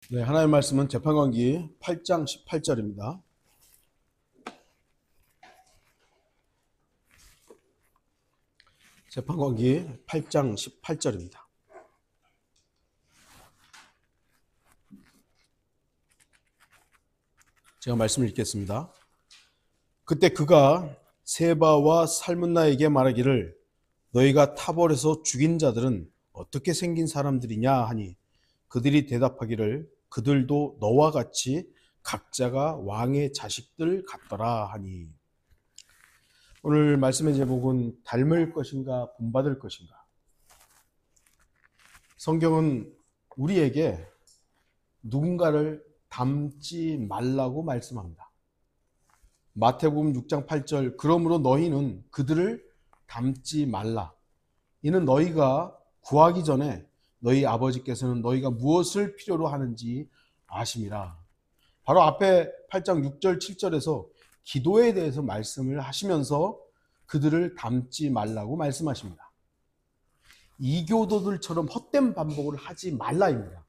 네, 하나님의 말씀은 재판관기 8장 18절입니다. 재판관기 8장 18절입니다. 제가 말씀을 읽겠습니다. 그때 그가 세바와 살문나에게 말하기를 너희가 타볼에서 죽인 자들은 어떻게 생긴 사람들이냐 하니 그들이 대답하기를 그들도 너와 같이 각자가 왕의 자식들 같더라 하니. 오늘 말씀의 제목은 닮을 것인가 본받을 것인가. 성경은 우리에게 누군가를 닮지 말라고 말씀합니다. 마태복음 6장 8절 그러므로 너희는 그들을 닮지 말라. 이는 너희가 구하기 전에 너희 아버지께서는 너희가 무엇을 필요로 하는지 아심이라. 바로 앞에 8장 6절 7절에서 기도에 대해서 말씀을 하시면서 그들을 닮지 말라고 말씀하십니다. 이교도들처럼 헛된 반복을 하지 말라입니다.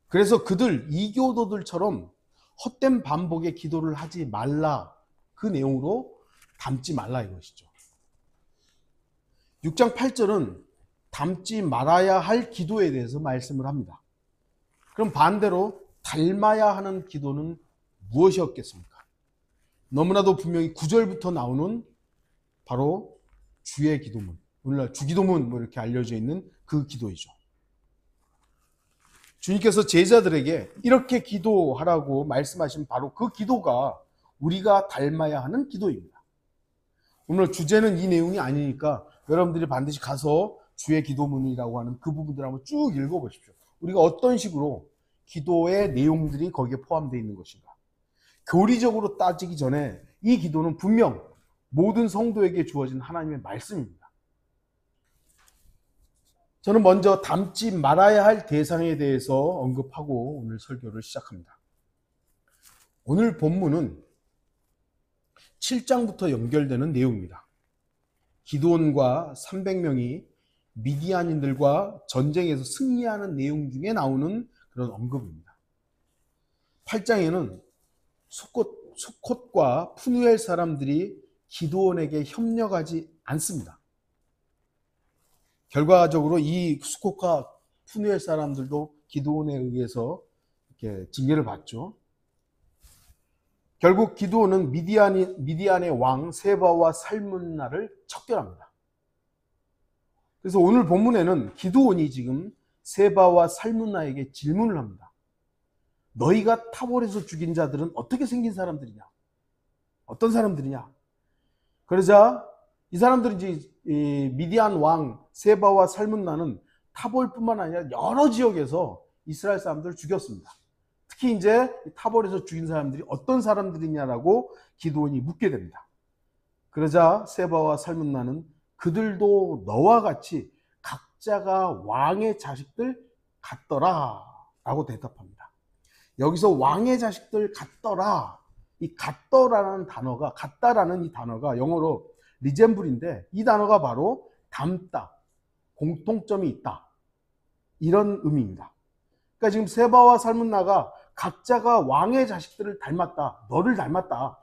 그래서 이교도들처럼 헛된 반복의 기도를 하지 말라, 그 내용으로 닮지 말라 이것이죠. 6장 8절은 닮지 말아야 할 기도에 대해서 말씀을 합니다. 그럼 반대로 닮아야 하는 기도는 무엇이었겠습니까? 너무나도 분명히 9절부터 나오는 바로 주의 기도문, 오늘날 주기도문 이렇게 알려져 있는 그 기도이죠. 주님께서 제자들에게 이렇게 기도하라고 말씀하신 바로 그 기도가 우리가 닮아야 하는 기도입니다. 오늘 주제는 이 내용이 아니니까 여러분들이 반드시 가서 주의 기도문이라고 하는 그 부분들을 한번 쭉 읽어보십시오. 우리가 어떤 식으로 기도의 내용들이 거기에 포함되어 있는 것인가. 교리적으로 따지기 전에 이 기도는 분명 모든 성도에게 주어진 하나님의 말씀입니다. 저는 먼저 닮지 말아야 할 대상에 대해서 언급하고 오늘 설교를 시작합니다. 오늘 본문은 7장부터 연결되는 내용입니다. 기드온과 300명이 미디안인들과 전쟁에서 승리하는 내용 중에 나오는 그런 언급입니다. 8장에는 수콧과 푸누엘 사람들이 기드온에게 협력하지 않습니다. 결과적으로 이 수콧과 푸누엘 사람들도 기드온에 의해서 이렇게 징계를 받죠. 결국 기드온은 미디안의 왕 세바와 살문나를 척결합니다. 그래서 오늘 본문에는 기드온이 지금 세바와 살문나에게 질문을 합니다. 너희가 타볼에서 죽인 자들은 어떻게 생긴 사람들이냐? 어떤 사람들이냐? 그러자 이 사람들이 이제 미디안 왕 세바와 살문나는 타볼뿐만 아니라 여러 지역에서 이스라엘 사람들을 죽였습니다. 특히 이제 타볼에서 죽인 사람들이 어떤 사람들이냐라고 기드온이 묻게 됩니다. 그러자 세바와 살문나는 그들도 너와 같이 각자가 왕의 자식들 같더라 라고 대답합니다. 여기서 왕의 자식들 같더라, 이 같더라는 단어가, 같다라는 이 단어가 영어로 리젠블인데 이 단어가 바로 닮다, 공통점이 있다, 이런 의미입니다. 그러니까 지금 세바와 살문나가 각자가 왕의 자식들을 닮았다, 너를 닮았다,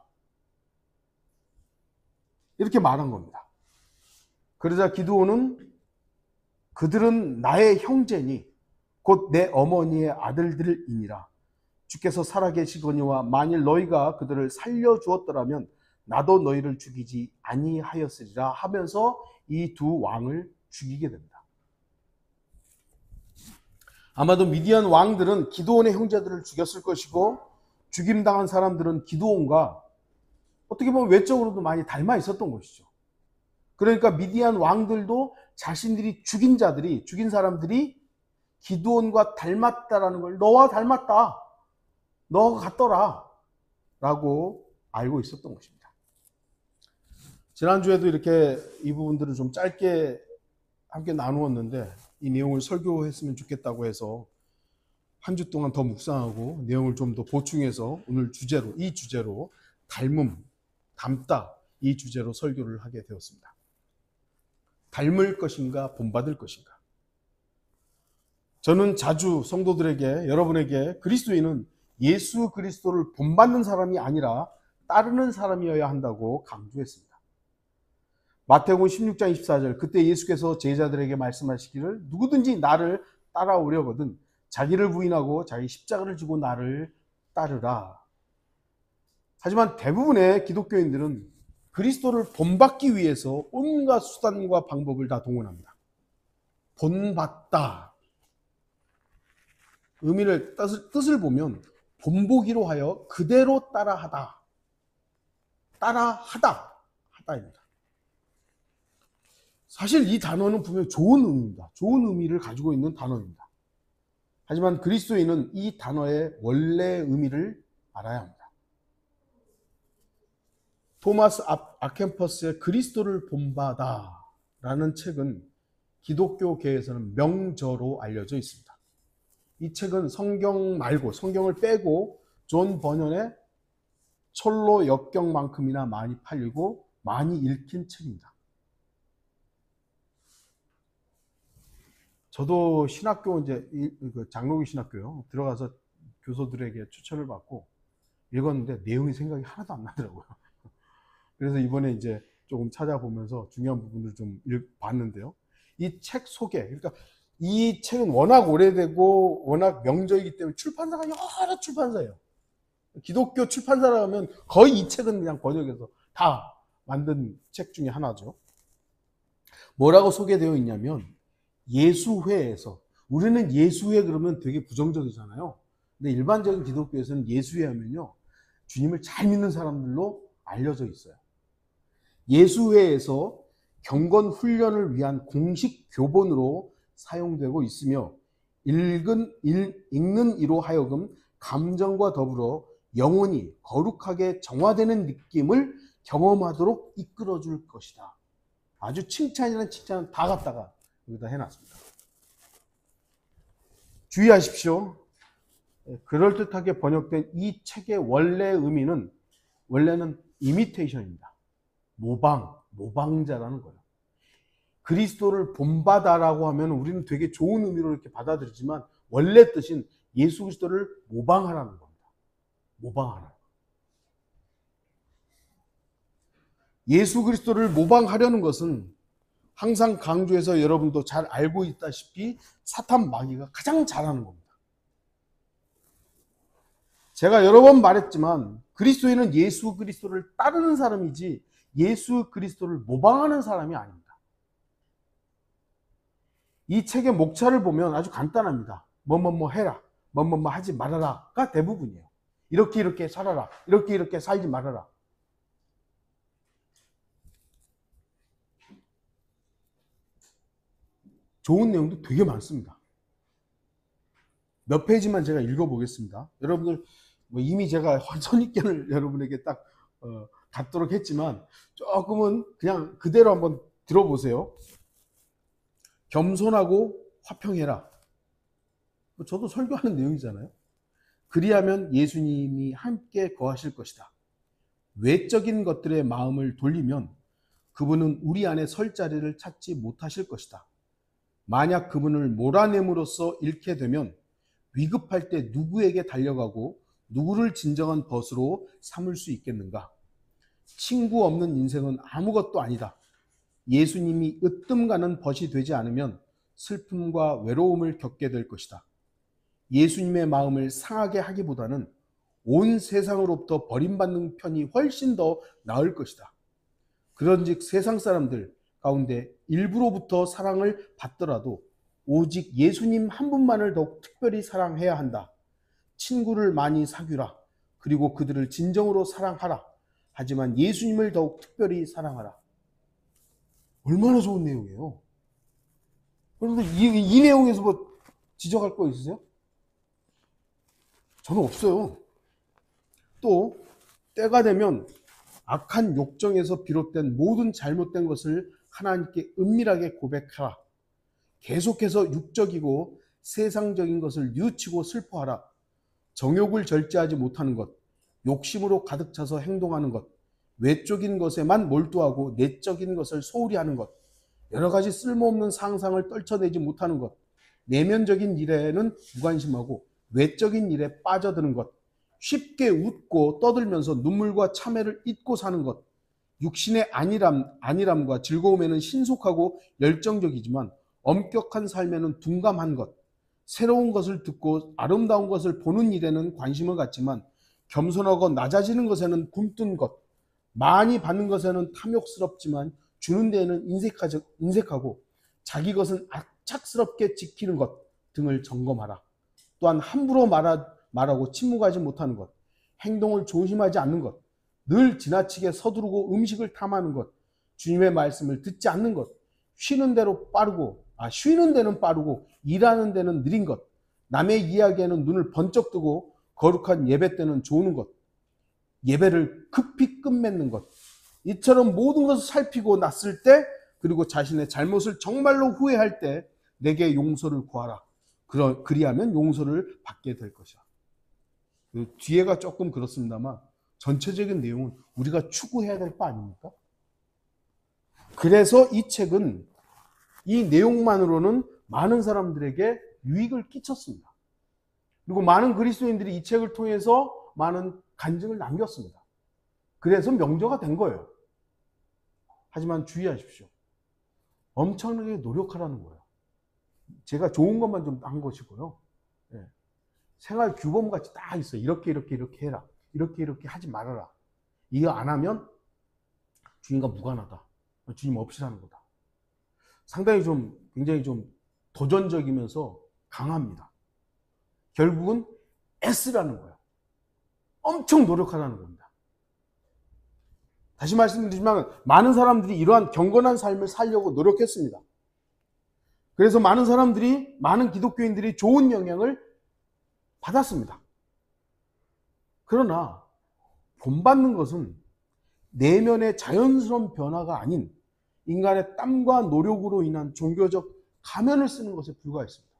이렇게 말한 겁니다. 그러자 기드온은 그들은 나의 형제니 곧 내 어머니의 아들들이니라. 주께서 살아계시거니와 만일 너희가 그들을 살려주었더라면 나도 너희를 죽이지 아니하였으리라 하면서 이 두 왕을 죽이게 됩니다. 아마도 미디안 왕들은 기드온의 형제들을 죽였을 것이고 죽임당한 사람들은 기드온과 어떻게 보면 외적으로도 많이 닮아 있었던 것이죠. 그러니까 미디안 왕들도 자신들이 죽인 사람들이 기드온과 닮았다라는 걸, 너와 닮았다, 너가 같더라 라고 알고 있었던 것입니다. 지난주에도 이렇게 이 부분들을 좀 짧게 함께 나누었는데 이 내용을 설교했으면 좋겠다고 해서 한 주 동안 더 묵상하고 내용을 좀 더 보충해서 오늘 이 주제로 닮다, 이 주제로 설교를 하게 되었습니다. 닮을 것인가 본받을 것인가. 저는 자주 성도들에게, 여러분에게 그리스도인은 예수 그리스도를 본받는 사람이 아니라 따르는 사람이어야 한다고 강조했습니다. 마태복음 16장 24절, 그때 예수께서 제자들에게 말씀하시기를 누구든지 나를 따라오려거든 자기를 부인하고 자기 십자가를 지고 나를 따르라. 하지만 대부분의 기독교인들은 그리스도를 본받기 위해서 온갖 수단과 방법을 다 동원합니다. 본받다. 의미를, 뜻을 보면 본보기로 하여 그대로 따라하다. 따라하다. 하다입니다. 사실 이 단어는 분명히 좋은 의미입니다. 좋은 의미를 가지고 있는 단어입니다. 하지만 그리스도인은 이 단어의 원래 의미를 알아야 합니다. 토마스 아켄퍼스의 그리스도를 본받아 라는 책은 기독교계에서는 명저로 알려져 있습니다. 이 책은 성경 말고, 성경을 빼고 존 버년의 철로 역경만큼이나 많이 팔리고 많이 읽힌 책입니다. 저도 신학교, 이제 장로교 신학교요, 들어가서 교소들에게 추천을 받고 읽었는데 내용이 생각이 하나도 안 나더라고요. 그래서 이번에 이제 조금 찾아보면서 중요한 부분을 좀 봤는데요. 이 책 소개, 그러니까 이 책은 워낙 오래되고 워낙 명저이기 때문에 출판사가 여러 출판사예요. 기독교 출판사라 하면 거의 이 책은 그냥 번역해서 다 만든 책 중에 하나죠. 뭐라고 소개되어 있냐면 예수회에서, 우리는 예수회 그러면 되게 부정적이잖아요. 근데 일반적인 기독교에서는 예수회 하면요, 주님을 잘 믿는 사람들로 알려져 있어요. 예수회에서 경건 훈련을 위한 공식 교본으로 사용되고 있으며 읽는 이로 하여금 감정과 더불어 영혼이 거룩하게 정화되는 느낌을 경험하도록 이끌어줄 것이다. 아주 칭찬이라는 칭찬을 다 갖다가 여기다 해놨습니다. 주의하십시오. 그럴듯하게 번역된 이 책의 원래 의미는, 원래는 이미테이션입니다. 모방자라는 거예요. 그리스도를 본받아라고 하면 우리는 되게 좋은 의미로 이렇게 받아들이지만 원래 뜻인 예수 그리스도를 모방하라는 겁니다. 모방하라. 예수 그리스도를 모방하려는 것은 항상 강조해서 여러분도 잘 알고 있다시피 사탄 마귀가 가장 잘하는 겁니다. 제가 여러 번 말했지만 그리스도인은 예수 그리스도를 따르는 사람이지 예수 그리스도를 모방하는 사람이 아닙니다. 이 책의 목차를 보면 아주 간단합니다. 뭐뭐뭐 해라, 뭐뭐뭐 하지 말아라가 대부분이에요. 이렇게 살아라, 이렇게 살지 말아라. 좋은 내용도 되게 많습니다. 몇 페이지만 제가 읽어보겠습니다. 여러분들 이미 제가 선입견을 여러분에게 딱 갖도록 했지만 조금은 그냥 그대로 한번 들어보세요. 겸손하고 화평해라. 저도 설교하는 내용이잖아요. 그리하면 예수님이 함께 거하실 것이다. 외적인 것들의 마음을 돌리면 그분은 우리 안에 설 자리를 찾지 못하실 것이다. 만약 그분을 몰아냄으로써 잃게 되면 위급할 때 누구에게 달려가고 누구를 진정한 벗으로 삼을 수 있겠는가? 친구 없는 인생은 아무것도 아니다. 예수님이 으뜸가는 벗이 되지 않으면 슬픔과 외로움을 겪게 될 것이다. 예수님의 마음을 상하게 하기보다는 온 세상으로부터 버림받는 편이 훨씬 더 나을 것이다. 그런즉 세상 사람들 가운데 일부로부터 사랑을 받더라도 오직 예수님 한 분만을 더욱 특별히 사랑해야 한다. 친구를 많이 사귀라. 그리고 그들을 진정으로 사랑하라. 하지만 예수님을 더욱 특별히 사랑하라. 얼마나 좋은 내용이에요. 여러분들 이 내용에서 뭐 지적할 거 있으세요? 저는 없어요. 또 때가 되면 악한 욕정에서 비롯된 모든 잘못된 것을 하나님께 은밀하게 고백하라. 계속해서 육적이고 세상적인 것을 뉘우치고 슬퍼하라. 정욕을 절제하지 못하는 것, 욕심으로 가득 차서 행동하는 것, 외적인 것에만 몰두하고 내적인 것을 소홀히 하는 것, 여러 가지 쓸모없는 상상을 떨쳐내지 못하는 것, 내면적인 일에는 무관심하고 외적인 일에 빠져드는 것, 쉽게 웃고 떠들면서 눈물과 참회를 잊고 사는 것, 육신의 안일함과 즐거움에는 신속하고 열정적이지만 엄격한 삶에는 둔감한 것, 새로운 것을 듣고 아름다운 것을 보는 일에는 관심을 갖지만 겸손하고 낮아지는 것에는 굼뜬 것, 많이 받는 것에는 탐욕스럽지만 주는 데에는 인색하고 자기 것은 악착스럽게 지키는 것 등을 점검하라. 또한 함부로 말하고 침묵하지 못하는 것, 행동을 조심하지 않는 것, 늘 지나치게 서두르고 음식을 탐하는 것, 주님의 말씀을 듣지 않는 것, 쉬는 데는 빠르고 일하는 데는 느린 것, 남의 이야기에는 눈을 번쩍 뜨고 거룩한 예배 때는 조는 것, 예배를 급히 끝맺는 것, 이처럼 모든 것을 살피고 났을 때, 그리고 자신의 잘못을 정말로 후회할 때 내게 용서를 구하라. 그리하면 용서를 받게 될 것이야. 뒤에가 조금 그렇습니다만 전체적인 내용은 우리가 추구해야 될 바 아닙니까? 그래서 이 책은 이 내용만으로는 많은 사람들에게 유익을 끼쳤습니다. 그리고 많은 그리스도인들이 이 책을 통해서 많은 간증을 남겼습니다. 그래서 명저가 된 거예요. 하지만 주의하십시오. 엄청나게 노력하라는 거예요. 제가 좋은 것만 좀 한 것이고요. 예. 생활 규범같이 딱 있어요. 이렇게 해라. 이렇게 하지 말아라. 이거 안 하면 주님과 무관하다. 주님 없이 사는 거다. 상당히 굉장히 도전적이면서 강합니다. 결국은 애쓰라는 거예요. 엄청 노력하라는 겁니다. 다시 말씀드리지만 많은 사람들이 이러한 경건한 삶을 살려고 노력했습니다. 그래서 많은 기독교인들이 좋은 영향을 받았습니다. 그러나 본받는 것은 내면의 자연스러운 변화가 아닌 인간의 땀과 노력으로 인한 종교적 가면을 쓰는 것에 불과했습니다.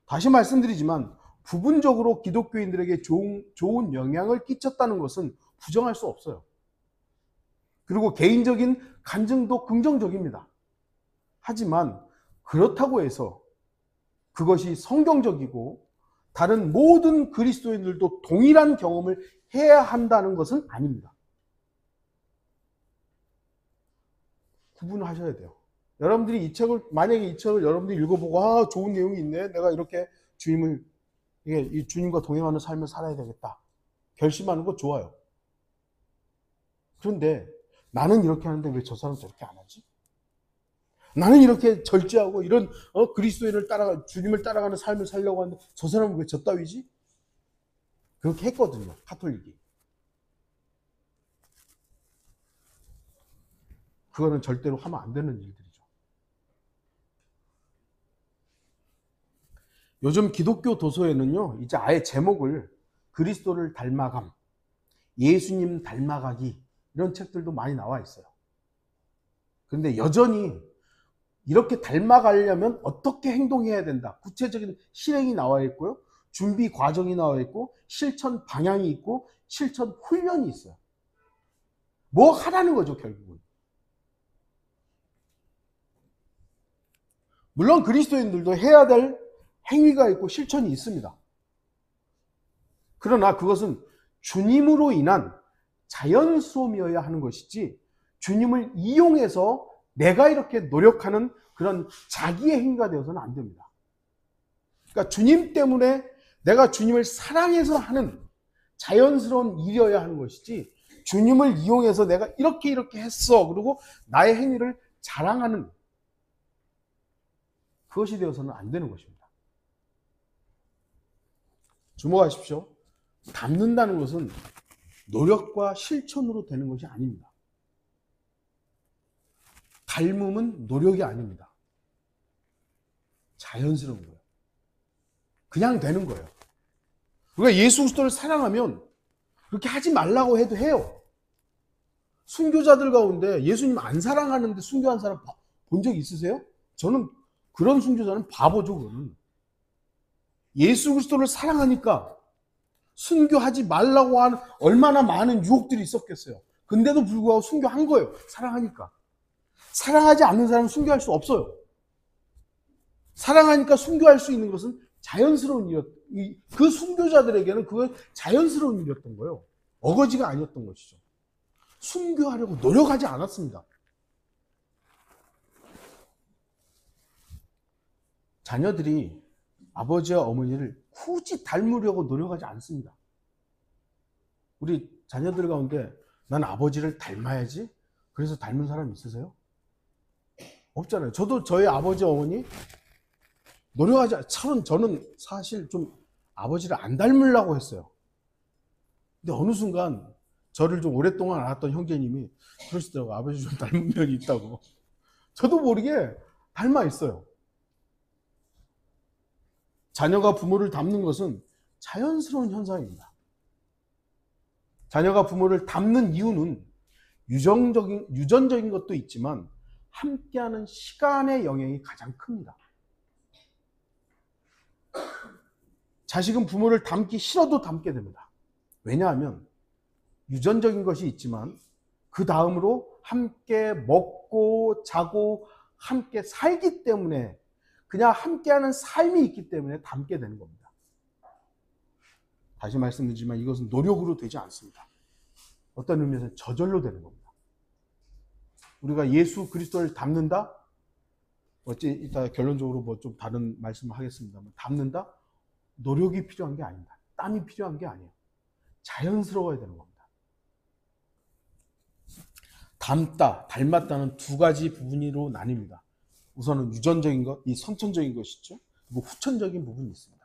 다시 말씀드리지만 부분적으로 기독교인들에게 좋은 영향을 끼쳤다는 것은 부정할 수 없어요. 그리고 개인적인 간증도 긍정적입니다. 하지만 그렇다고 해서 그것이 성경적이고 다른 모든 그리스도인들도 동일한 경험을 해야 한다는 것은 아닙니다. 구분하셔야 돼요. 여러분들이 만약에 이 책을 여러분들이 읽어보고 좋은 내용이 있네. 내가 이렇게 이 주님과 동행하는 삶을 살아야 되겠다. 결심하는 거 좋아요. 그런데 나는 이렇게 하는데 왜 저 사람 저렇게 안 하지? 나는 이렇게 절제하고 이런 그리스도인을 주님을 따라가는 삶을 살려고 하는데 저 사람은 왜 저 따위지? 그렇게 했거든요. 카톨릭이. 그거는 절대로 하면 안 되는 일들이죠. 요즘 기독교 도서에는요, 이제 아예 제목을 그리스도를 닮아감, 예수님 닮아가기 이런 책들도 많이 나와 있어요. 그런데 여전히 이렇게 닮아가려면 어떻게 행동해야 된다. 구체적인 실행이 나와 있고요. 준비 과정이 나와 있고 실천 방향이 있고 실천 훈련이 있어요. 뭐 하라는 거죠, 결국은. 물론 그리스도인들도 해야 될 행위가 있고 실천이 있습니다. 그러나 그것은 주님으로 인한 자연스러움이어야 하는 것이지 주님을 이용해서 내가 이렇게 노력하는 그런 자기의 행위가 되어서는 안 됩니다. 그러니까 주님 때문에 내가 주님을 사랑해서 하는 자연스러운 일이어야 하는 것이지 주님을 이용해서 내가 이렇게 했어. 그리고 나의 행위를 자랑하는 그것이 되어서는 안 되는 것입니다. 주목하십시오. 닮는다는 것은 노력과 실천으로 되는 것이 아닙니다. 닮음은 노력이 아닙니다. 자연스러운 거예요. 그냥 되는 거예요. 우리가 예수 그리스도를 사랑하면 그렇게 하지 말라고 해도 해요. 순교자들 가운데 예수님 안 사랑하는데 순교한 사람 본 적 있으세요? 저는 그런 순교자는 바보죠. 그거는. 예수 그리스도를 사랑하니까 순교하지 말라고 하는 얼마나 많은 유혹들이 있었겠어요. 근데도 불구하고 순교한 거예요. 사랑하니까. 사랑하지 않는 사람은 순교할 수 없어요. 사랑하니까 순교할 수 있는 것은 자연스러운 그 순교자들에게는 그건 자연스러운 일이었던 거예요. 어거지가 아니었던 것이죠. 순교하려고 노력하지 않았습니다. 자녀들이 아버지와 어머니를 굳이 닮으려고 노력하지 않습니다. 우리 자녀들 가운데 난 아버지를 닮아야지 그래서 닮은 사람 있으세요? 없잖아요. 저도 저희 아버지 어머니 노력하지 저는 사실 좀 아버지를 안 닮으려고 했어요. 근데 어느 순간 저를 좀 오랫동안 알았던 형제님이 그러시더라고요. 아버지 좀 닮은 면이 있다고. 저도 모르게 닮아 있어요. 자녀가 부모를 닮는 것은 자연스러운 현상입니다. 자녀가 부모를 닮는 이유는 유전적인 것도 있지만 함께하는 시간의 영향이 가장 큽니다. 자식은 부모를 닮기 싫어도 닮게 됩니다. 왜냐하면 유전적인 것이 있지만 그 다음으로 함께 먹고 자고 함께 살기 때문에 그냥 함께하는 삶이 있기 때문에 닮게 되는 겁니다. 다시 말씀드리지만 이것은 노력으로 되지 않습니다. 어떤 의미에서는 저절로 되는 겁니다. 우리가 예수 그리스도를 닮는다? 이따 결론적으로 뭐 좀 다른 말씀을 하겠습니다만 닮는다? 노력이 필요한 게 아닙니다. 땀이 필요한 게 아니에요. 자연스러워야 되는 겁니다. 닮다, 닮았다는 두 가지 부분으로 나뉩니다. 우선은 유전적인 것, 이 선천적인 것이 있죠. 그리고 후천적인 부분이 있습니다.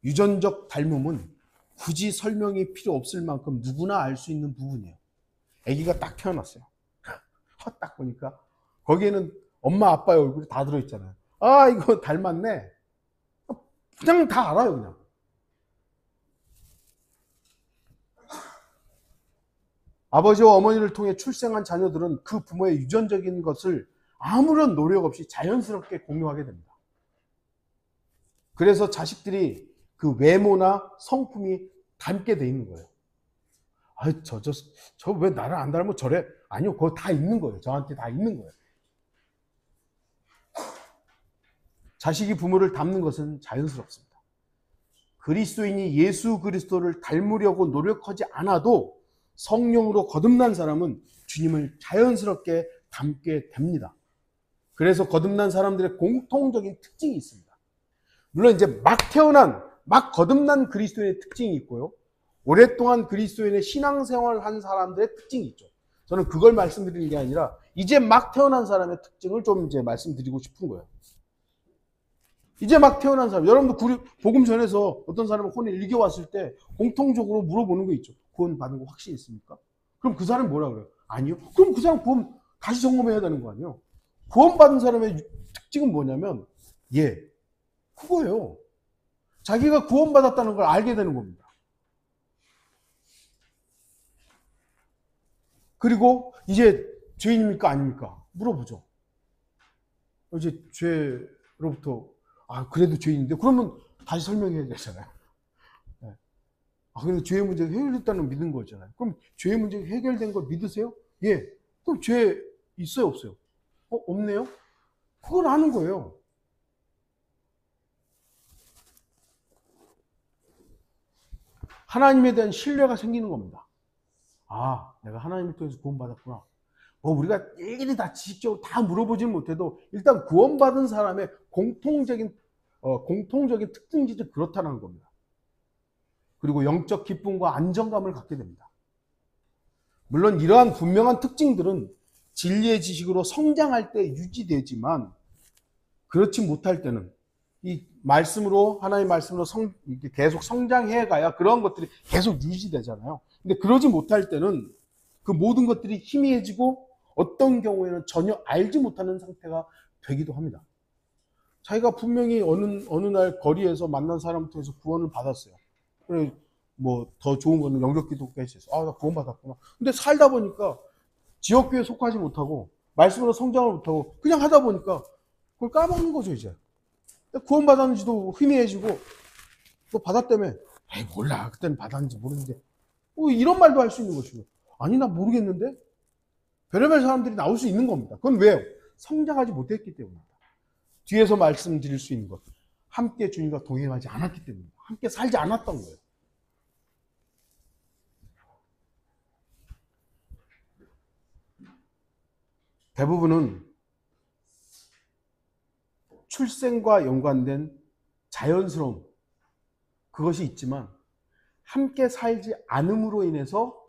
유전적 닮음은 굳이 설명이 필요 없을 만큼 누구나 알 수 있는 부분이에요. 아기가 딱 태어났어요. 딱 보니까 거기에는 엄마 아빠의 얼굴이 다 들어있잖아요. 아, 이거 닮았네. 그냥 다 알아요, 그냥. 아버지와 어머니를 통해 출생한 자녀들은 그 부모의 유전적인 것을 아무런 노력 없이 자연스럽게 공유하게 됩니다. 그래서 자식들이 그 외모나 성품이 닮게 돼 있는 거예요. 아, 저 왜 나를 안 닮아 저래? 아니요, 그거 다 있는 거예요. 저한테 다 있는 거예요. 자식이 부모를 닮는 것은 자연스럽습니다. 그리스도인이 예수 그리스도를 닮으려고 노력하지 않아도 성령으로 거듭난 사람은 주님을 자연스럽게 닮게 됩니다. 그래서 거듭난 사람들의 공통적인 특징이 있습니다. 물론 이제 막 거듭난 그리스도인의 특징이 있고요. 오랫동안 그리스도인의 신앙생활을 한 사람들의 특징이 있죠. 저는 그걸 말씀드리는 게 아니라 이제 막 태어난 사람의 특징을 좀 이제 말씀드리고 싶은 거예요. 이제 막 태어난 사람, 여러분도 복음 전에서 어떤 사람을 혼인 일교 왔을 때 공통적으로 물어보는 거 있죠. 구원 받은 거 확신이 있습니까? 그럼 그 사람이 뭐라 그래요? 아니요. 그럼 그 사람 구원 다시 점검해야 되는 거 아니에요? 구원받은 사람의 특징은 뭐냐면 그거예요. 자기가 구원받았다는 걸 알게 되는 겁니다. 그리고 이제 죄인입니까 아닙니까? 물어보죠. 이제 죄로부터 그래도 죄인인데 그러면 다시 설명해야 되잖아요. 근데 죄의 문제가 해결됐다는 믿은 거잖아요. 그럼 죄의 문제가 해결된 걸 믿으세요? 예. 그럼 죄 있어요 없어요? 없네요? 그걸 아는 거예요. 하나님에 대한 신뢰가 생기는 겁니다. 내가 하나님을 통해서 구원받았구나. 우리가 일일이 다 지식적으로 다 물어보지는 못해도 일단 구원받은 사람의 공통적인 특징이 그렇다는 겁니다. 그리고 영적 기쁨과 안정감을 갖게 됩니다. 물론 이러한 분명한 특징들은 진리의 지식으로 성장할 때 유지되지만 그렇지 못할 때는 이 말씀으로 하나님의 말씀으로 계속 성장해 가야 그런 것들이 계속 유지되잖아요. 근데 그러지 못할 때는 그 모든 것들이 희미해지고 어떤 경우에는 전혀 알지 못하는 상태가 되기도 합니다. 자기가 분명히 어느 날 거리에서 만난 사람을 통해서 구원을 받았어요. 그래 뭐 더 좋은 거는 영접기도가 있어서 나 구원 받았구나. 근데 살다 보니까 지역교회에 속하지 못하고 말씀으로 성장을 못하고 그냥 하다 보니까 그걸 까먹는 거죠. 이제 구원 받았는지도 희미해지고 또 받았다며 몰라 그때는 받았는지 모르는데 이런 말도 할 수 있는 것이고 나 모르겠는데 별의별 사람들이 나올 수 있는 겁니다. 그건 왜요? 성장하지 못했기 때문입니다. 뒤에서 말씀드릴 수 있는 것, 함께 주님과 동행하지 않았기 때문입니다. 함께 살지 않았던 거예요. 대부분은 출생과 연관된 자연스러움, 그것이 있지만 함께 살지 않음으로 인해서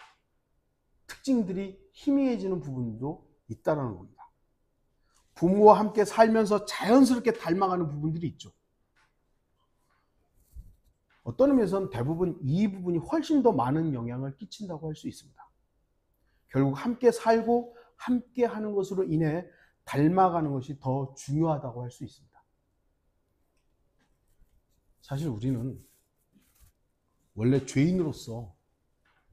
특징들이 희미해지는 부분도 있다는 겁니다. 부모와 함께 살면서 자연스럽게 닮아가는 부분들이 있죠. 어떤 의미에서는 대부분 이 부분이 훨씬 더 많은 영향을 끼친다고 할 수 있습니다. 결국 함께 살고 함께 하는 것으로 인해 닮아가는 것이 더 중요하다고 할 수 있습니다. 사실 우리는 원래 죄인으로서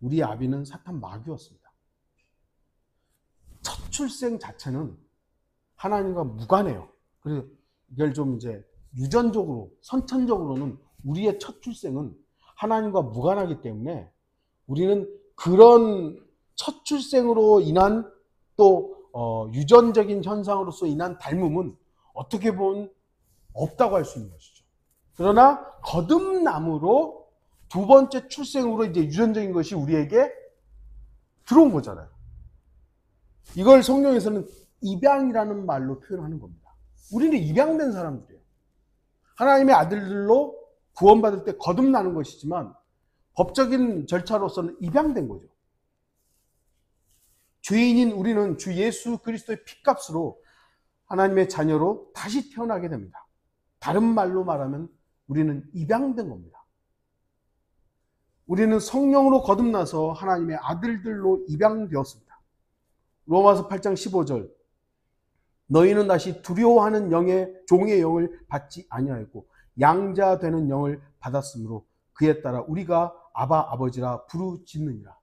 우리의 아비는 사탄 마귀였습니다. 첫 출생 자체는 하나님과 무관해요. 그래서 이걸 좀 이제 유전적으로, 선천적으로는 우리의 첫 출생은 하나님과 무관하기 때문에 우리는 그런 첫 출생으로 인한 또 유전적인 현상으로서 인한 닮음은 어떻게 보면 없다고 할 수 있는 것이죠. 그러나 거듭남으로 두 번째 출생으로 이제 유전적인 것이 우리에게 들어온 거잖아요. 이걸 성경에서는 입양이라는 말로 표현하는 겁니다. 우리는 입양된 사람들이에요. 하나님의 아들들로 구원받을 때 거듭나는 것이지만 법적인 절차로서는 입양된 거죠. 죄인인 우리는 주 예수 그리스도의 피값으로 하나님의 자녀로 다시 태어나게 됩니다. 다른 말로 말하면 우리는 입양된 겁니다. 우리는 성령으로 거듭나서 하나님의 아들들로 입양되었습니다. 로마서 8장 15절, 너희는 다시 두려워하는 종의 영을 받지 아니하였고 양자 되는 영을 받았으므로 그에 따라 우리가 아바 아버지라 부르짖느니라.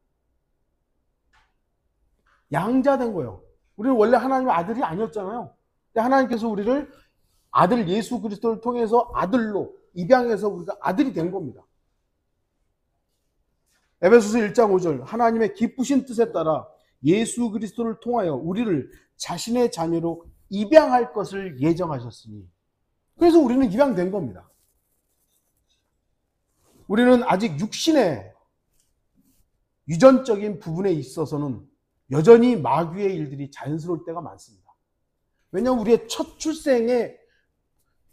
양자 된 거예요. 우리는 원래 하나님의 아들이 아니었잖아요. 근데 하나님께서 우리를 아들 예수 그리스도를 통해서 아들로 입양해서 우리가 아들이 된 겁니다. 에베소서 1장 5절, 하나님의 기쁘신 뜻에 따라 예수 그리스도를 통하여 우리를 자신의 자녀로 입양할 것을 예정하셨으니, 그래서 우리는 입양된 겁니다. 우리는 아직 육신의 유전적인 부분에 있어서는 여전히 마귀의 일들이 자연스러울 때가 많습니다. 왜냐하면 우리의 첫 출생에,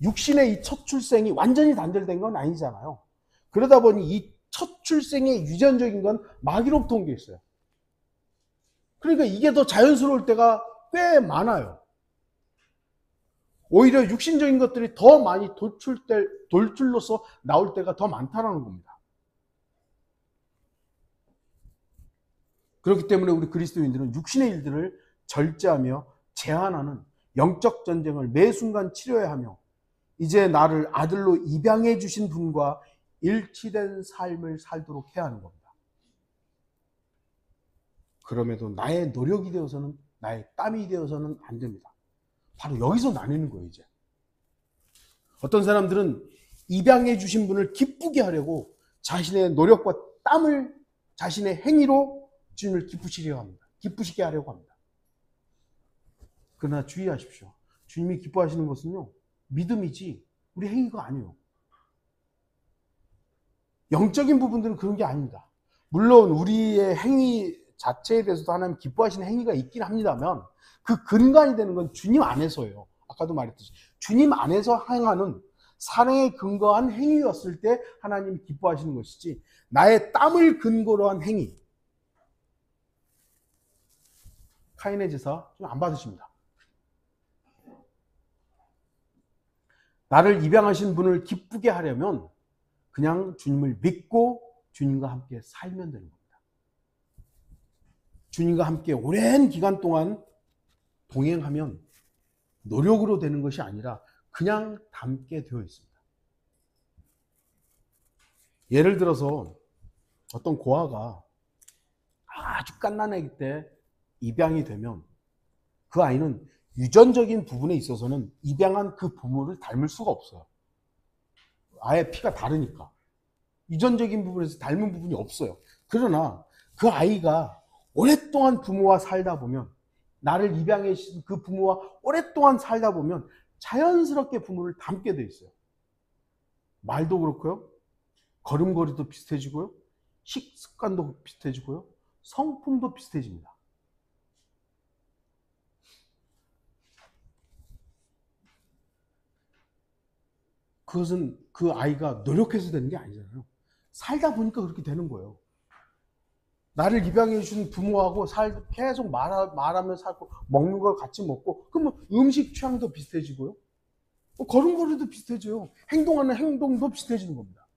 육신의 이 첫 출생이 완전히 단절된 건 아니잖아요. 그러다 보니 이 첫 출생의 유전적인 건 마귀로부터 온 게 있어요. 그러니까 이게 더 자연스러울 때가 꽤 많아요. 오히려 육신적인 것들이 더 많이 돌출로서 나올 때가 더 많다는 겁니다. 그렇기 때문에 우리 그리스도인들은 육신의 일들을 절제하며 제한하는 영적 전쟁을 매 순간 치료해야 하며 이제 나를 아들로 입양해 주신 분과 일치된 삶을 살도록 해야 하는 겁니다. 그럼에도 나의 노력이 되어서는, 나의 땀이 되어서는 안 됩니다. 바로 여기서 나뉘는 거예요. 이제 어떤 사람들은 입양해 주신 분을 기쁘게 하려고 자신의 노력과 땀을 자신의 행위로 주님을 기쁘시게 하려고 합니다. 그러나 주의하십시오. 주님이 기뻐하시는 것은요, 믿음이지 우리 행위가 아니에요. 영적인 부분들은 그런 게 아닙니다. 물론 우리의 행위 자체에 대해서도 하나님 기뻐하시는 행위가 있긴 합니다만 그 근간이 되는 건 주님 안에서예요. 아까도 말했듯이 주님 안에서 행하는 사랑에 근거한 행위였을 때 하나님이 기뻐하시는 것이지, 나의 땀을 근거로 한 행위, 카인의 제사 좀 안 받으십니다. 나를 입양하신 분을 기쁘게 하려면 그냥 주님을 믿고 주님과 함께 살면 되는 겁니다. 주님과 함께 오랜 기간 동안 동행하면 노력으로 되는 것이 아니라 그냥 닮게 되어 있습니다. 예를 들어서 어떤 고아가 아주 갓난 아기 때 입양이 되면 그 아이는 유전적인 부분에 있어서는 입양한 그 부모를 닮을 수가 없어요. 아예 피가 다르니까. 유전적인 부분에서 닮은 부분이 없어요. 그러나 그 아이가 오랫동안 부모와 살다 보면, 나를 입양해 주신 그 부모와 오랫동안 살다 보면 자연스럽게 부모를 닮게 돼 있어요. 말도 그렇고요. 걸음걸이도 비슷해지고요. 식습관도 비슷해지고요. 성품도 비슷해집니다. 그것은 그 아이가 노력해서 되는 게 아니잖아요. 살다 보니까 그렇게 되는 거예요. 나를 입양해 준 부모하고 계속 말하며 살고 먹는 걸 같이 먹고 그러면 음식 취향도 비슷해지고요. 걸음걸이도 비슷해져요. 행동하는 행동도 비슷해지는 겁니다.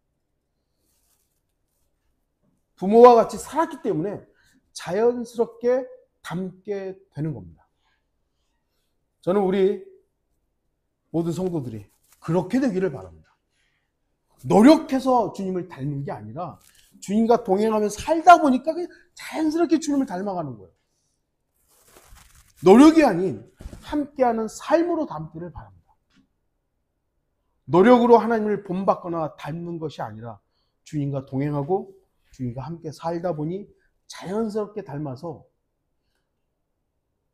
부모와 같이 살았기 때문에 자연스럽게 닮게 되는 겁니다. 저는 우리 모든 성도들이 그렇게 되기를 바랍니다. 노력해서 주님을 닮는 게 아니라 주님과 동행하면서 살다 보니까 그냥 자연스럽게 주님을 닮아가는 거예요. 노력이 아닌 함께하는 삶으로 닮기를 바랍니다. 노력으로 하나님을 본받거나 닮는 것이 아니라 주님과 동행하고 주님과 함께 살다 보니 자연스럽게 닮아서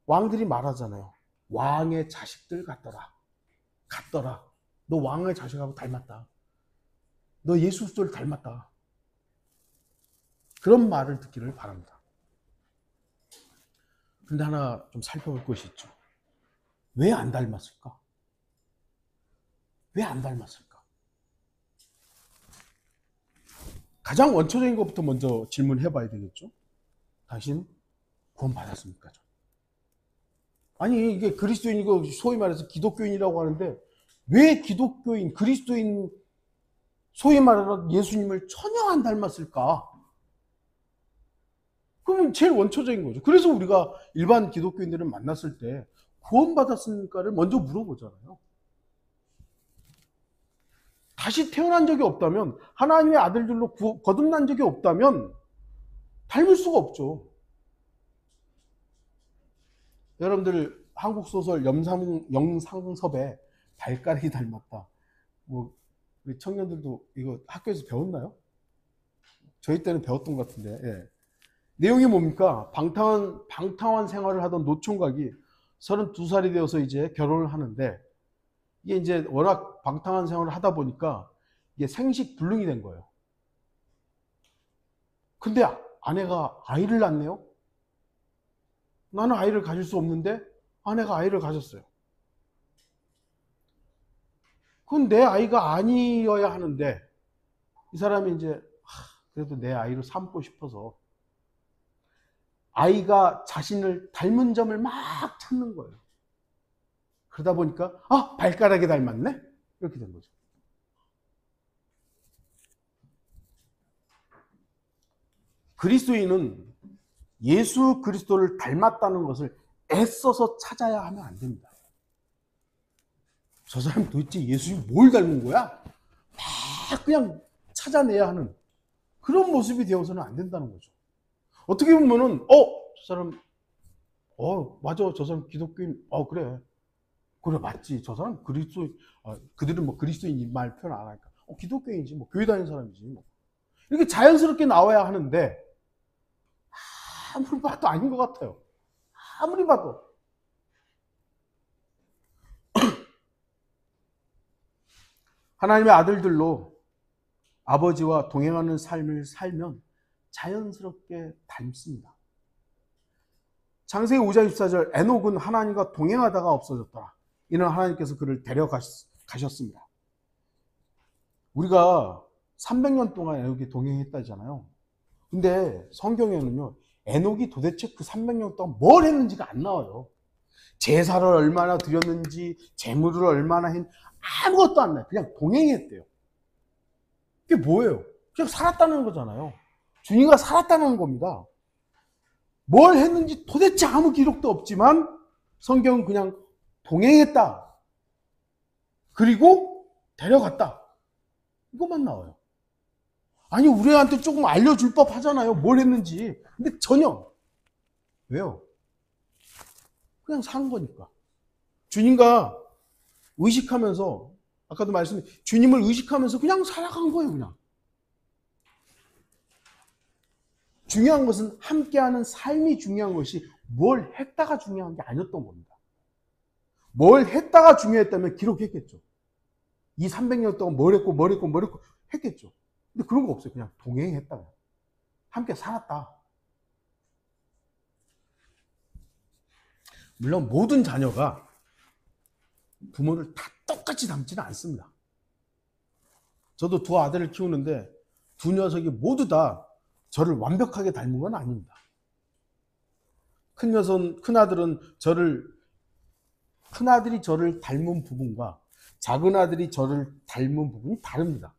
왕들이 말하잖아요. 왕의 자식들 같더라. 너 왕의 자식하고 닮았다. 너 예수 그리스도를 닮았다. 그런 말을 듣기를 바랍니다. 그런데 하나 좀 살펴볼 것이 있죠. 왜 안 닮았을까? 왜 안 닮았을까? 가장 원초적인 것부터 먼저 질문해 봐야 되겠죠. 당신 구원 받았습니까? 아니 이게 그리스도인이고 소위 말해서 기독교인이라고 하는데 왜 기독교인, 그리스도인 소위 말해서 예수님을 전혀 안 닮았을까? 그러면 제일 원초적인 거죠. 그래서 우리가 일반 기독교인들을 만났을 때 구원 받았습니까를 먼저 물어보잖아요. 다시 태어난 적이 없다면, 하나님의 아들들로 거듭난 적이 없다면 닮을 수가 없죠. 여러분들 한국 소설 영상섭에 발가락이 닮았다. 뭐 우리 청년들도 이거 학교에서 배웠나요? 저희 때는 배웠던 것 같은데. 예. 내용이 뭡니까? 방탕한 생활을 하던 노총각이 32살이 되어서 이제 결혼을 하는데 이게 이제 워낙 방탕한 생활을 하다 보니까 이게 생식불능이 된 거예요. 근데 아내가 아이를 낳네요. 나는 아이를 가질 수 없는데 아내가 아이를 가졌어요. 그건 내 아이가 아니어야 하는데 이 사람이 이제 그래도 내 아이로 삼고 싶어서 아이가 자신을 닮은 점을 막 찾는 거예요. 그러다 보니까 발가락이 닮았네? 이렇게 된 거죠. 그리스도인은 예수 그리스도를 닮았다는 것을 애써서 찾아야 하면 안 됩니다. 저 사람 도대체 예수님이 뭘 닮은 거야? 막 그냥 찾아내야 하는 그런 모습이 되어서는 안 된다는 거죠. 어떻게 보면은 저 사람 맞아, 저 사람 기독교인, 그래 맞지, 저 사람 그리스도인, 그들은 뭐 그리스도인 말 표현 안 하니까 기독교인이지, 뭐 교회 다니는 사람이지, 뭐 이렇게 자연스럽게 나와야 하는데 아무리 봐도 아닌 것 같아요. 아무리 봐도. 하나님의 아들들로 아버지와 동행하는 삶을 살면 자연스럽게 닮습니다. 창세기 5장 24절, 에녹은 하나님과 동행하다가 없어졌더라. 이는 하나님께서 그를 데려가셨습니다. 우리가 300년 동안 에녹이 동행했다잖아요. 근데 성경에는요, 에녹이 도대체 그 300년 동안 뭘 했는지가 안 나와요. 제사를 얼마나 드렸는지, 재물을 얼마나 했는지 아무것도 안 나요. 그냥 동행했대요. 그게 뭐예요? 그냥 살았다는 거잖아요. 주님과 살았다는 겁니다. 뭘 했는지 도대체 아무 기록도 없지만 성경은 그냥 동행했다. 그리고 데려갔다. 이것만 나와요. 아니 우리한테 조금 알려줄 법 하잖아요. 뭘 했는지. 근데 전혀. 왜요? 그냥 산 거니까. 주님과 의식하면서, 아까도 말씀드린 주님을 의식하면서 그냥 살아간 거예요. 그냥. 중요한 것은 함께하는 삶이 중요한 것이 뭘 했다가 중요한 게 아니었던 겁니다. 뭘 했다가 중요했다면 기록했겠죠. 이 300년 동안 뭘 했고 했겠죠. 근데 그런 거 없어요. 그냥 동행했다. 함께 살았다. 물론 모든 자녀가 부모를 다 똑같이 닮지는 않습니다. 저도 두 아들을 키우는데 두 녀석이 모두 다 저를 완벽하게 닮은 건 아닙니다. 큰아들이 저를 닮은 부분과 작은 아들이 저를 닮은 부분이 다릅니다.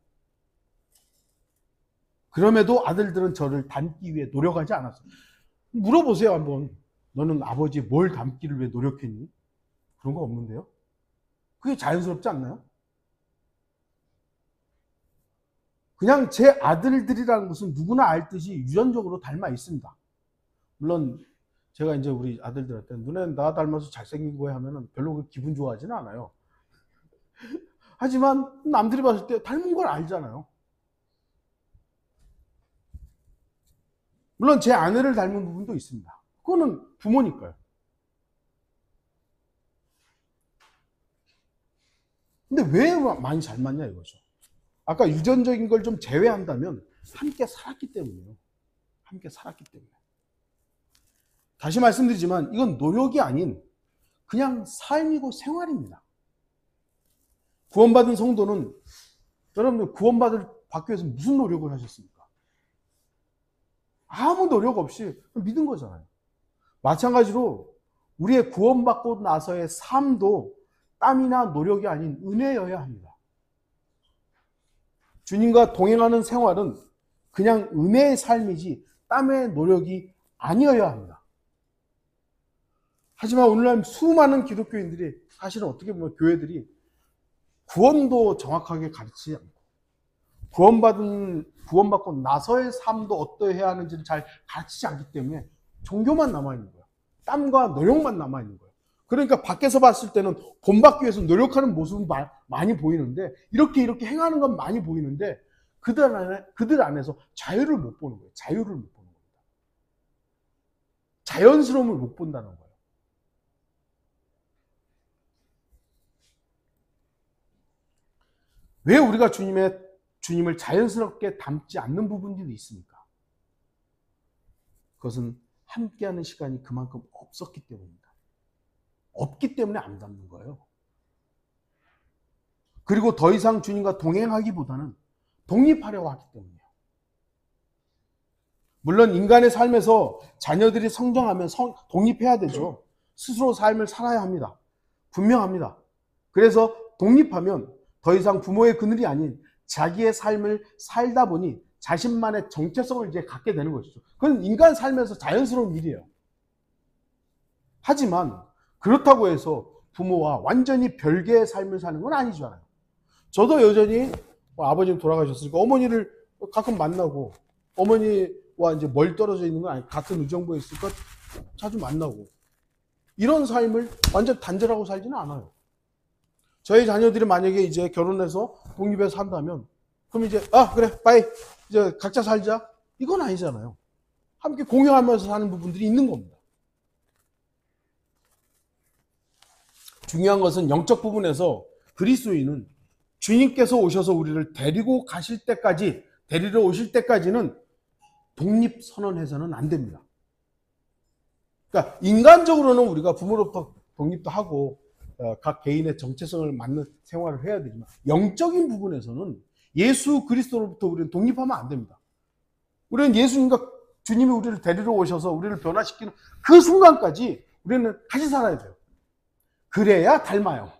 그럼에도 아들들은 저를 닮기 위해 노력하지 않았어요. 물어보세요, 한번. 너는 아버지 뭘 닮기를 위해 노력했니? 그런 거 없는데요? 그게 자연스럽지 않나요? 그냥 제 아들들이라는 것은 누구나 알듯이 유전적으로 닮아 있습니다. 물론 제가 이제 우리 아들들한테 너네 나 닮아서 잘생긴 거야 하면은 별로 기분 좋아하지는 않아요. 하지만 남들이 봤을 때 닮은 걸 알잖아요. 물론 제 아내를 닮은 부분도 있습니다. 그거는 부모니까요. 근데 왜 많이 잘 맞냐 이거죠. 아까 유전적인 걸 좀 제외한다면 함께 살았기 때문이에요. 함께 살았기 때문에. 다시 말씀드리지만 이건 노력이 아닌 그냥 삶이고 생활입니다. 구원받은 성도는 여러분들 받기 위해서 무슨 노력을 하셨습니까? 아무 노력 없이 믿은 거잖아요. 마찬가지로 우리의 구원받고 나서의 삶도 땀이나 노력이 아닌 은혜여야 합니다. 주님과 동행하는 생활은 그냥 은혜의 삶이지 땀의 노력이 아니어야 합니다. 하지만 오늘날 수많은 기독교인들이 사실은 어떻게 보면 교회들이 구원도 정확하게 가르치지 않고 구원받고 나서의 삶도 어떠해야 하는지를 잘 가르치지 않기 때문에 종교만 남아있는 거예요. 땀과 노력만 남아있는 거예요. 그러니까 밖에서 봤을 때는 본받기 위해서 노력하는 모습은 많이 보이는데 이렇게 행하는 건 많이 보이는데 그들 안에서 자유를 못 보는 거예요. 자유를 못 보는 겁니다. 자연스러움을 못 본다는 거예요. 왜 우리가 주님을 자연스럽게 닮지 않는 부분들이 있습니까? 그것은 함께하는 시간이 그만큼 없었기 때문입니다. 없기 때문에 안 닮는 거예요. 그리고 더 이상 주님과 동행하기보다는 독립하려고 하기 때문이에요. 물론 인간의 삶에서 자녀들이 성장하면 독립해야 되죠. 스스로 삶을 살아야 합니다. 분명합니다. 그래서 독립하면 더 이상 부모의 그늘이 아닌 자기의 삶을 살다 보니 자신만의 정체성을 이제 갖게 되는 것이죠. 그건 인간 삶에서 자연스러운 일이에요. 하지만 그렇다고 해서 부모와 완전히 별개의 삶을 사는 건 아니잖아요. 저도 여전히 아버님 돌아가셨으니까 어머니를 가끔 만나고 어머니와 이제 멀리 떨어져 있는 건 아니고 같은 의정부에 있으니까 자주 만나고 이런 삶을 완전 단절하고 살지는 않아요. 저희 자녀들이 만약에 이제 결혼해서 독립해서 산다면 그럼 이제 그래 빠이 이제 각자 살자 이건 아니잖아요. 함께 공유하면서 사는 부분들이 있는 겁니다. 중요한 것은 영적 부분에서 그리스도인은 주님께서 오셔서 우리를 데리러 오실 때까지는 독립 선언해서는 안 됩니다. 그러니까 인간적으로는 우리가 부모로부터 독립도 하고 각 개인의 정체성을 맞는 생활을 해야 되지만 영적인 부분에서는 예수 그리스도로부터 우리는 독립하면 안 됩니다. 우리는 주님이 우리를 데리러 오셔서 우리를 변화시키는 그 순간까지 우리는 같이 살아야 돼요. 그래야 닮아요.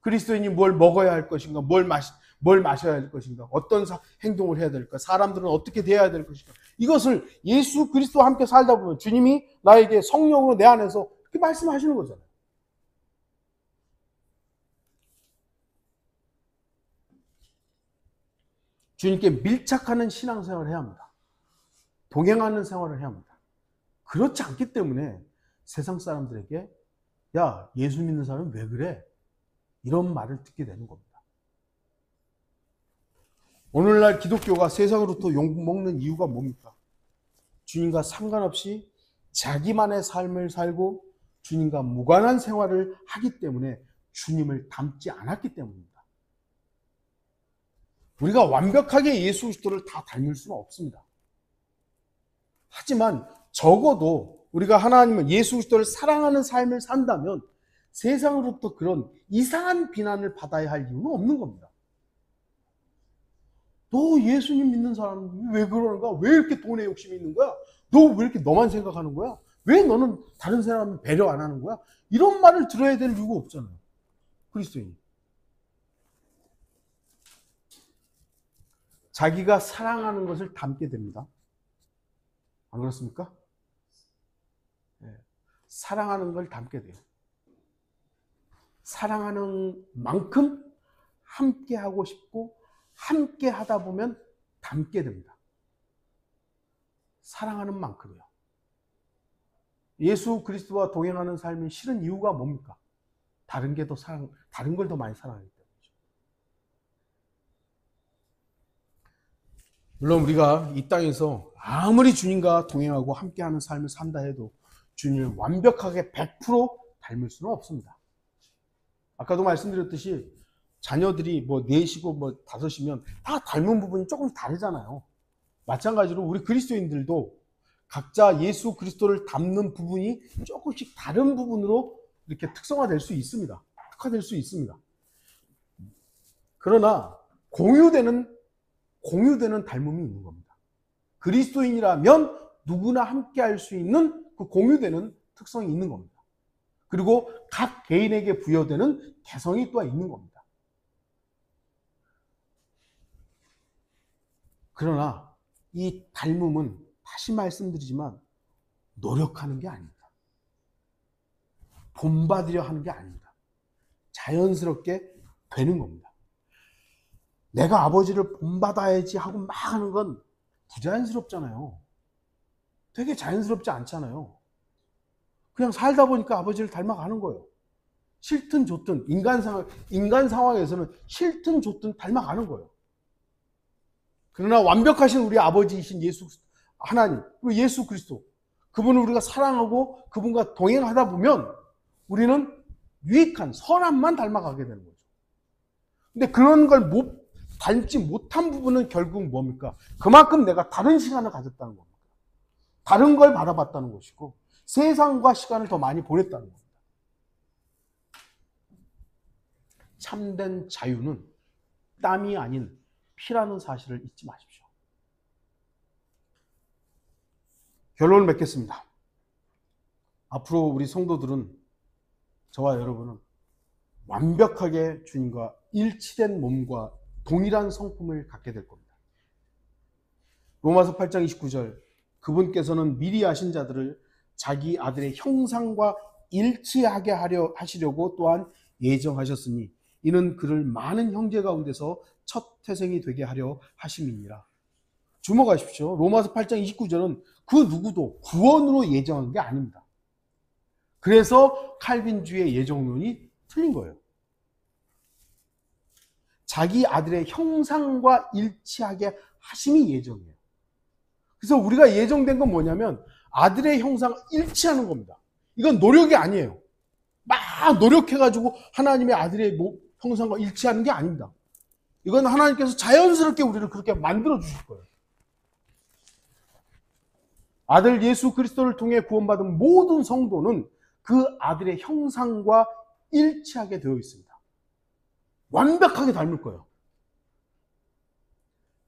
그리스도인이 뭘 먹어야 할 것인가, 뭘 마셔야 할 것인가, 어떤 행동을 해야 될까, 사람들은 어떻게 대해야 될 것인가. 이것을 예수 그리스도와 함께 살다 보면 주님이 나에게 성령으로 내 안에서 그렇게 말씀하시는 거잖아요. 주님께 밀착하는 신앙생활을 해야 합니다. 동행하는 생활을 해야 합니다. 그렇지 않기 때문에 세상 사람들에게 야, 예수 믿는 사람은 왜 그래? 이런 말을 듣게 되는 겁니다. 오늘날 기독교가 세상으로부터 욕먹는 이유가 뭡니까? 주님과 상관없이 자기만의 삶을 살고 주님과 무관한 생활을 하기 때문에 주님을 닮지 않았기 때문입니다. 우리가 완벽하게 예수 그리스도를 다 닮을 수는 없습니다. 하지만 적어도 우리가 하나님을 예수 그리스도를 사랑하는 삶을 산다면 세상으로부터 그런 이상한 비난을 받아야 할 이유는 없는 겁니다. 너 예수님 믿는 사람 왜 그러는가? 왜 이렇게 돈에 욕심이 있는 거야? 너 왜 이렇게 너만 생각하는 거야? 왜 너는 다른 사람을 배려 안 하는 거야? 이런 말을 들어야 될 이유가 없잖아요. 그리스도인이. 자기가 사랑하는 것을 닮게 됩니다. 안 그렇습니까? 네. 사랑하는 걸 닮게 돼요. 사랑하는 만큼 함께 하고 싶고 함께 하다 보면 닮게 됩니다. 사랑하는 만큼이요. 예수 그리스도와 동행하는 삶이 싫은 이유가 뭡니까? 다른 걸 더 많이 사랑하기 때문이죠. 물론 우리가 이 땅에서 아무리 주님과 동행하고 함께하는 삶을 산다 해도 주님을 완벽하게 100% 닮을 수는 없습니다. 아까도 말씀드렸듯이 자녀들이 뭐 4시고 뭐 5시면 다 닮은 부분이 조금씩 다르잖아요. 마찬가지로 우리 그리스도인들도 각자 예수 그리스도를 닮는 부분이 조금씩 다른 부분으로 이렇게 특성화될 수 있습니다. 특화될 수 있습니다. 그러나 공유되는 닮음이 있는 겁니다. 그리스도인이라면 누구나 함께 할 수 있는 그 공유되는 특성이 있는 겁니다. 그리고 각 개인에게 부여되는 개성이 또 있는 겁니다. 그러나 이 닮음은 다시 말씀드리지만 노력하는 게 아닙니다. 본받으려 하는 게 아닙니다. 자연스럽게 되는 겁니다. 내가 아버지를 본받아야지 하고 막 하는 건 부자연스럽잖아요. 되게 자연스럽지 않잖아요. 그냥 살다 보니까 아버지를 닮아가는 거예요. 싫든 좋든 인간 상황에서는 싫든 좋든 닮아가는 거예요. 그러나 완벽하신 우리 아버지이신 예수 하나님, 그리고 예수 그리스도, 그분을 우리가 사랑하고 그분과 동행하다 보면 우리는 유익한 선함만 닮아가게 되는 거죠. 근데 그런 걸 닮지 못한 부분은 결국 뭡니까? 그만큼 내가 다른 시간을 가졌다는 겁니다. 다른 걸 바라봤다는 것이고 세상과 시간을 더 많이 보냈다는 겁니다. 참된 자유는 땀이 아닌 피라는 사실을 잊지 마십시오. 결론을 맺겠습니다. 앞으로 우리 성도들은, 저와 여러분은 완벽하게 주님과 일치된 몸과 동일한 성품을 갖게 될 겁니다. 로마서 8장 29절, 그분께서는 미리 아신 자들을 자기 아들의 형상과 일치하게 하시려고 또한 예정하셨으니 이는 그를 많은 형제 가운데서 첫 태생이 되게 하려 하심이니라. 주목하십시오. 로마서 8장 29절은 그 누구도 구원으로 예정한 게 아닙니다. 그래서 칼빈주의 예정론이 틀린 거예요. 자기 아들의 형상과 일치하게 하심이 예정이에요. 그래서 우리가 예정된 건 뭐냐면 아들의 형상과 일치하는 겁니다. 이건 노력이 아니에요. 막 노력해가지고 하나님의 아들의 형상과 일치하는 게 아닙니다. 이건 하나님께서 자연스럽게 우리를 그렇게 만들어 주실 거예요. 아들 예수 그리스도를 통해 구원받은 모든 성도는 그 아들의 형상과 일치하게 되어 있습니다. 완벽하게 닮을 거예요.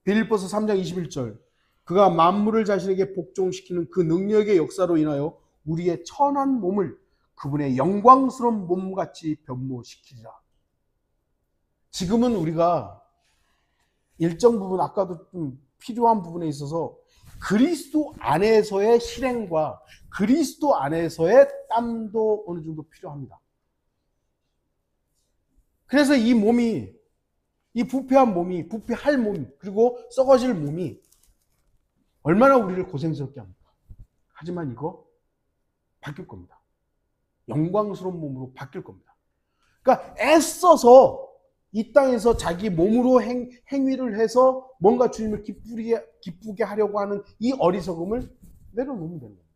빌립보서 3장 21절, 그가 만물을 자신에게 복종시키는 그 능력의 역사로 인하여 우리의 천한 몸을 그분의 영광스러운 몸같이 변모시키리라. 지금은 우리가 일정 부분, 아까도 좀 필요한 부분에 있어서 그리스도 안에서의 실행과 그리스도 안에서의 땀도 어느 정도 필요합니다. 그래서 이 몸이, 이 부패한 몸이, 부패할 몸, 그리고 썩어질 몸이 얼마나 우리를 고생스럽게 합니까? 하지만 이거 바뀔 겁니다. 영광스러운 몸으로 바뀔 겁니다. 그러니까 애써서 이 땅에서 자기 몸으로 행위를 해서 뭔가 주님을 기쁘게 하려고 하는 이 어리석음을 내려놓으면 되는 겁니다.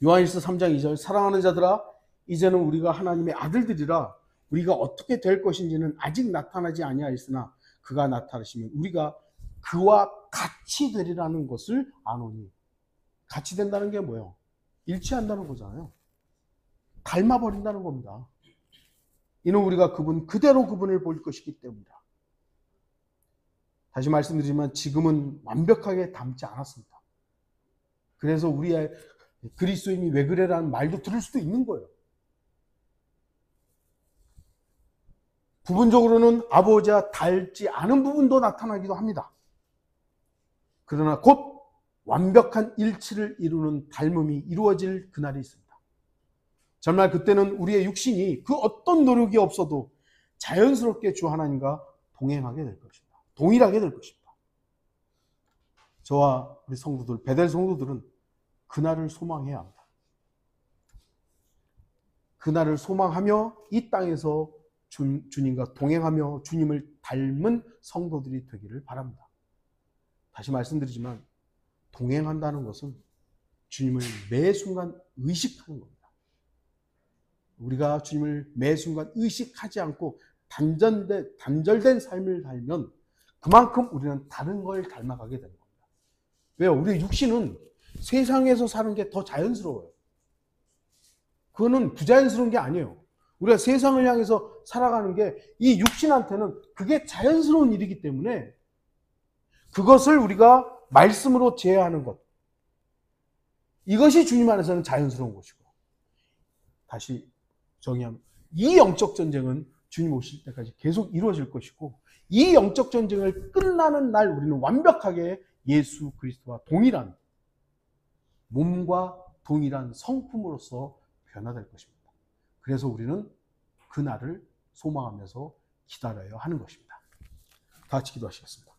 요한일서 3장 2절 사랑하는 자들아 이제는 우리가 하나님의 아들들이라 우리가 어떻게 될 것인지는 아직 나타나지 아니하였으나 그가 나타나시면 우리가 그와 같이 되리라는 것을 아노니. 같이 된다는 게 뭐예요? 일치한다는 거잖아요. 닮아버린다는 겁니다. 이는 우리가 그대로 그분을 볼 것이기 때문이다. 다시 말씀드리지만 지금은 완벽하게 닮지 않았습니다. 그래서 우리의 그리스도인이 왜 그래라는 말도 들을 수도 있는 거예요. 부분적으로는 아버지와 닮지 않은 부분도 나타나기도 합니다. 그러나 곧 완벽한 일치를 이루는 닮음이 이루어질 그날이 있습니다. 정말 그때는 우리의 육신이 그 어떤 노력이 없어도 자연스럽게 주 하나님과 동행하게 될 것입니다. 동일하게 될 것입니다. 저와 우리 성도들, 베델 성도들은 그날을 소망해야 합니다. 그날을 소망하며 이 땅에서 주님과 동행하며 주님을 닮은 성도들이 되기를 바랍니다. 다시 말씀드리지만 동행한다는 것은 주님을 매 순간 의식하는 겁니다. 우리가 주님을 매 순간 의식하지 않고 단절된 삶을 살면 그만큼 우리는 다른 걸 닮아가게 되는 겁니다. 왜요? 우리의 육신은 세상에서 사는 게 더 자연스러워요. 그거는 부자연스러운 게 아니에요. 우리가 세상을 향해서 살아가는 게 이 육신한테는 그게 자연스러운 일이기 때문에 그것을 우리가 말씀으로 제어하는 것. 이것이 주님 안에서는 자연스러운 것이고. 다시 정의하면 이 영적 전쟁은 주님 오실 때까지 계속 이루어질 것이고 이 영적 전쟁을 끝나는 날 우리는 완벽하게 예수 그리스도와 동일한 몸과 동일한 성품으로서 변화될 것입니다. 그래서 우리는 그날을 소망하면서 기다려야 하는 것입니다. 다 같이 기도하시겠습니다.